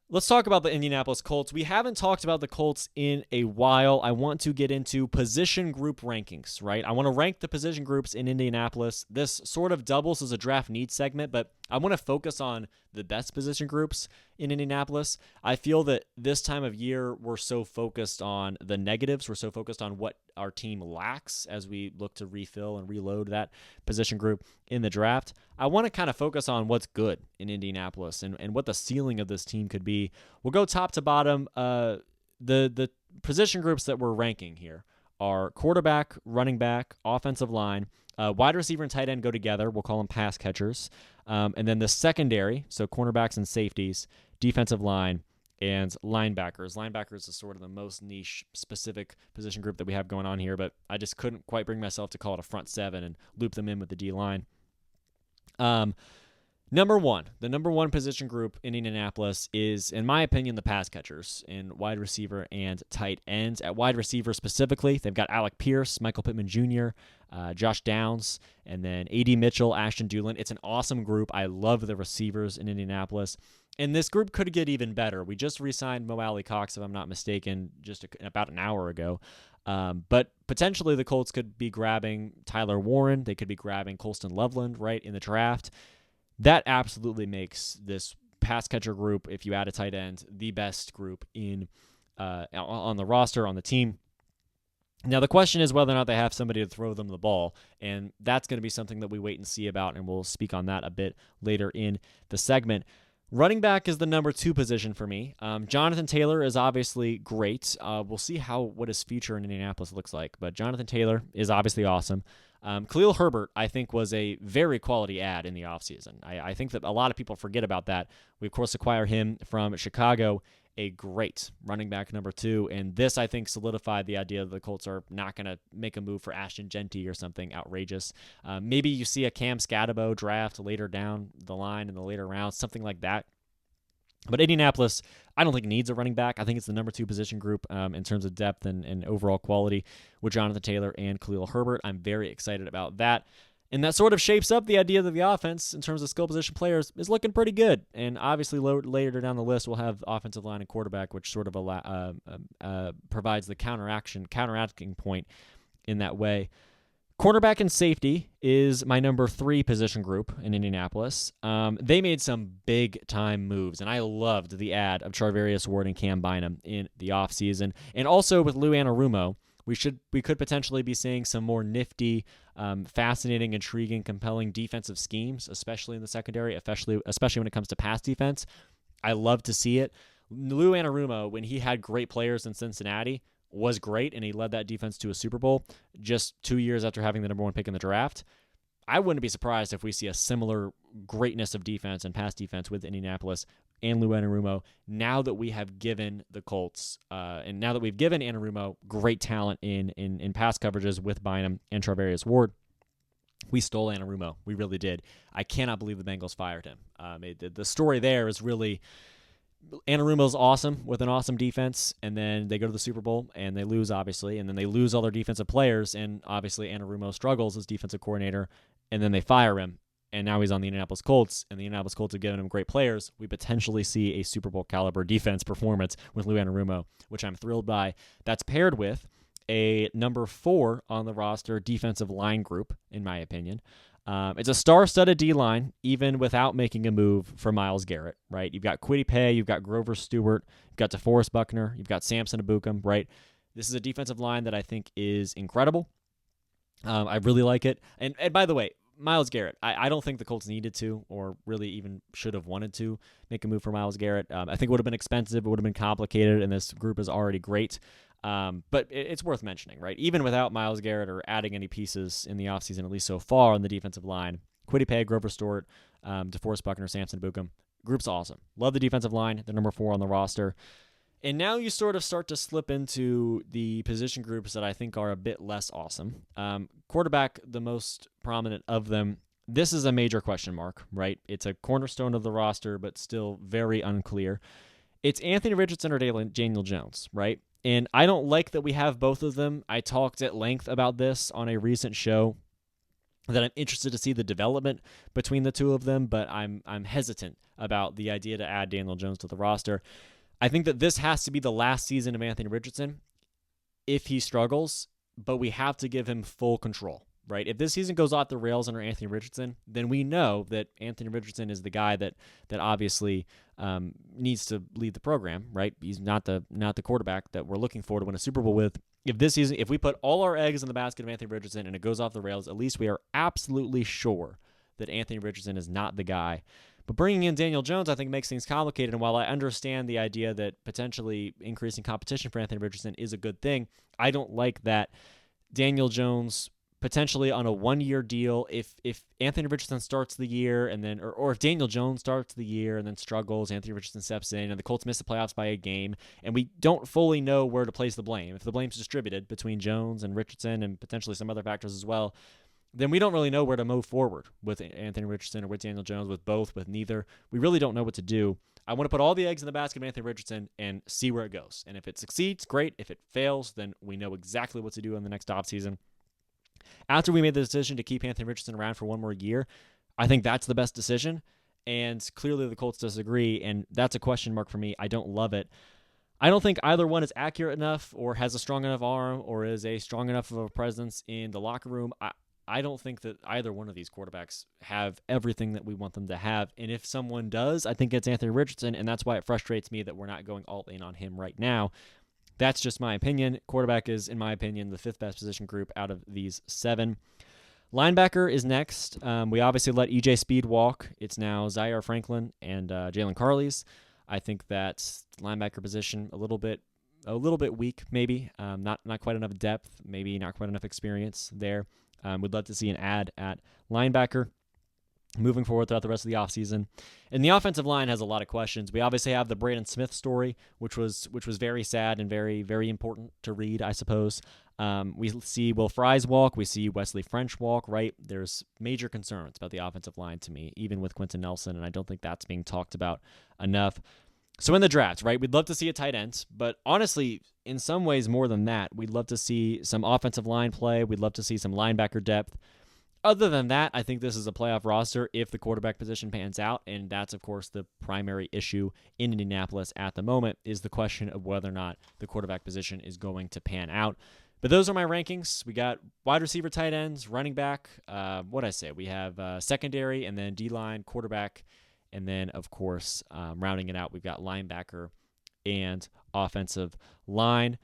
Let's talk about the Indianapolis Colts. We haven't talked about the Colts in a while. I want to get into position group rankings, right? I want to rank the position groups in Indianapolis. This sort of doubles as a draft needs segment, but I want to focus on the best position groups in Indianapolis. I feel that this time of year, we're so focused on the negatives. We're so focused on what our team lacks as we look to refill and reload that position group in the draft. I want to kind of focus on what's good in Indianapolis and what the ceiling of this team could be. We'll go top to bottom. The position groups that we're ranking here are quarterback, running back, offensive line, wide receiver and tight end go together. We'll call them pass catchers. And then the secondary, so cornerbacks and safeties, defensive line, and linebackers. Linebackers is sort of the most niche, specific position group that we have going on here, but I just couldn't quite bring myself to call it a front seven and loop them in with the D line. The number one position group in Indianapolis is, in my opinion, the pass catchers in wide receiver and tight ends. At wide receiver specifically, they've got Alec Pierce, Michael Pittman Jr., Josh Downs, and then A.D. Mitchell, Ashton Dulin. It's an awesome group. I love the receivers in Indianapolis. And this group could get even better. We just re-signed Mo Alley Cox, if I'm not mistaken, just about an hour ago. But potentially the Colts could be grabbing Tyler Warren. They could be grabbing Colston Loveland right in the draft. That absolutely makes this pass catcher group, if you add a tight end, the best group in on the roster, on the team. Now, the question is whether or not they have somebody to throw them the ball, and that's going to be something that we wait and see about, and we'll speak on that a bit later in the segment. Running back is the number 2 position for me. Jonathan Taylor is obviously great. We'll see what his future in Indianapolis looks like, but Jonathan Taylor is obviously awesome. Khalil Herbert, I think, was a very quality add in the offseason. I think that a lot of people forget about that. We, of course, acquire him from Chicago, a great running back number 2, and this, I think, solidified the idea that the Colts are not going to make a move for Ashton Genty or something outrageous. Maybe you see a Cam Scatabo draft later down the line in the later rounds, something like that. But Indianapolis, I don't think needs a running back. I think it's the number 2 position group in terms of depth and overall quality with Jonathan Taylor and Khalil Herbert. I'm very excited about that. And that sort of shapes up the idea that the offense, in terms of skill position players, is looking pretty good. And obviously, later down the list, we'll have offensive line and quarterback, which sort of provides the counteracting point in that way. Cornerback and safety is my number 3 position group in Indianapolis. They made some big-time moves, and I loved the add of Charvarius Ward and Cam Bynum in the offseason. And also with Lou Anarumo, we could potentially be seeing some more nifty, fascinating, intriguing, compelling defensive schemes, especially in the secondary, especially when it comes to pass defense. I love to see it. Lou Anarumo, when he had great players in Cincinnati, was great, and he led that defense to a Super Bowl just 2 years after having the number 1 pick in the draft. I wouldn't be surprised if we see a similar greatness of defense and pass defense with Indianapolis and Lou Anarumo now that we have given the Colts and now that we've given Anarumo great talent in pass coverages with Bynum and Charvarius Ward. We stole Anarumo. We really did. I cannot believe the Bengals fired him. The story there is really Anarumo's awesome with an awesome defense, and then they go to the Super Bowl and they lose, obviously, and then they lose all their defensive players, and obviously Anarumo struggles as defensive coordinator, and then they fire him, and now he's on the Indianapolis Colts, and the Indianapolis Colts have given him great players. We potentially see a Super Bowl caliber defense performance with Lou Anarumo, which I'm thrilled by. That's paired with a number 4 on the roster defensive line group, in my opinion. It's a star-studded D-line, even without making a move for Myles Garrett, right? You've got Kwity Paye, you've got Grover Stewart, you've got DeForest Buckner, you've got Samson Ebukam, right? This is a defensive line that I think is incredible. I really like it. And by the way, Myles Garrett, I don't think the Colts needed to or really even should have wanted to make a move for Myles Garrett. I think it would have been expensive, it would have been complicated, and this group is already great. But it's worth mentioning, right? Even without Myles Garrett or adding any pieces in the offseason, at least so far on the defensive line, Kwity Paye, Grover Stewart, DeForest Buckner, Samson Ebukam, group's awesome. Love the defensive line. They're number 4 on the roster. And now you sort of start to slip into the position groups that I think are a bit less awesome. Quarterback, the most prominent of them. This is a major question mark, right? It's a cornerstone of the roster, but still very unclear. It's Anthony Richardson or Daniel Jones, right? And I don't like that we have both of them. I talked at length about this on a recent show. that I'm interested to see the development between the two of them, but I'm hesitant about the idea to add Daniel Jones to the roster. I think that this has to be the last season of Anthony Richardson if he struggles, but we have to give him full control, right? If this season goes off the rails under Anthony Richardson, then we know that Anthony Richardson is the guy that obviously needs to lead the program, right? He's not the quarterback that we're looking for to win a Super Bowl with. If this season, if we put all our eggs in the basket of Anthony Richardson and it goes off the rails, at least we are absolutely sure that Anthony Richardson is not the guy. But bringing in Daniel Jones, I think, makes things complicated. And while I understand the idea that potentially increasing competition for Anthony Richardson is a good thing, I don't like that Daniel Jones potentially on a 1-year deal. If Anthony Richardson starts the year and then, or if Daniel Jones starts the year and then struggles, Anthony Richardson steps in and the Colts miss the playoffs by a game, and we don't fully know where to place the blame. If the blame's distributed between Jones and Richardson and potentially some other factors as well, then we don't really know where to move forward with Anthony Richardson or with Daniel Jones, with both, with neither. We really don't know what to do. I want to put all the eggs in the basket of Anthony Richardson and see where it goes. And if it succeeds, great. If it fails, then we know exactly what to do in the next offseason. After we made the decision to keep Anthony Richardson around for one more year, I think that's the best decision. And clearly the Colts disagree, and that's a question mark for me. I don't love it. I don't think either one is accurate enough or has a strong enough arm or is a strong enough of a presence in the locker room. I don't think that either one of these quarterbacks have everything that we want them to have. And if someone does, I think it's Anthony Richardson, and that's why it frustrates me that we're not going all in on him right now. That's just my opinion. Quarterback is, in my opinion, the 5th best position group out of these 7. Linebacker is next. We obviously let E.J. Speed walk. It's now Zaire Franklin and Jalen Carleys. I think that linebacker position a little bit weak, maybe. Not quite enough depth, maybe not quite enough experience there. We'd love to see an add at linebacker moving forward throughout the rest of the offseason. And the offensive line has a lot of questions. We obviously have the Braden Smith story, which was very sad and very, very important to read, I suppose. We see Will Fries walk. We see Wesley French walk, right? There's major concerns about the offensive line to me, even with Quentin Nelson, and I don't think that's being talked about enough. So in the draft, right, we'd love to see a tight end, but honestly, in some ways more than that, we'd love to see some offensive line play. We'd love to see some linebacker depth. Other than that, I think this is a playoff roster if the quarterback position pans out, and that's, of course, the primary issue in Indianapolis at the moment is the question of whether or not the quarterback position is going to pan out. But those are my rankings. We got wide receiver, tight ends, running back. What'd I say? We have secondary and then D-line, quarterback, and then, of course, rounding it out, we've got linebacker and offensive line.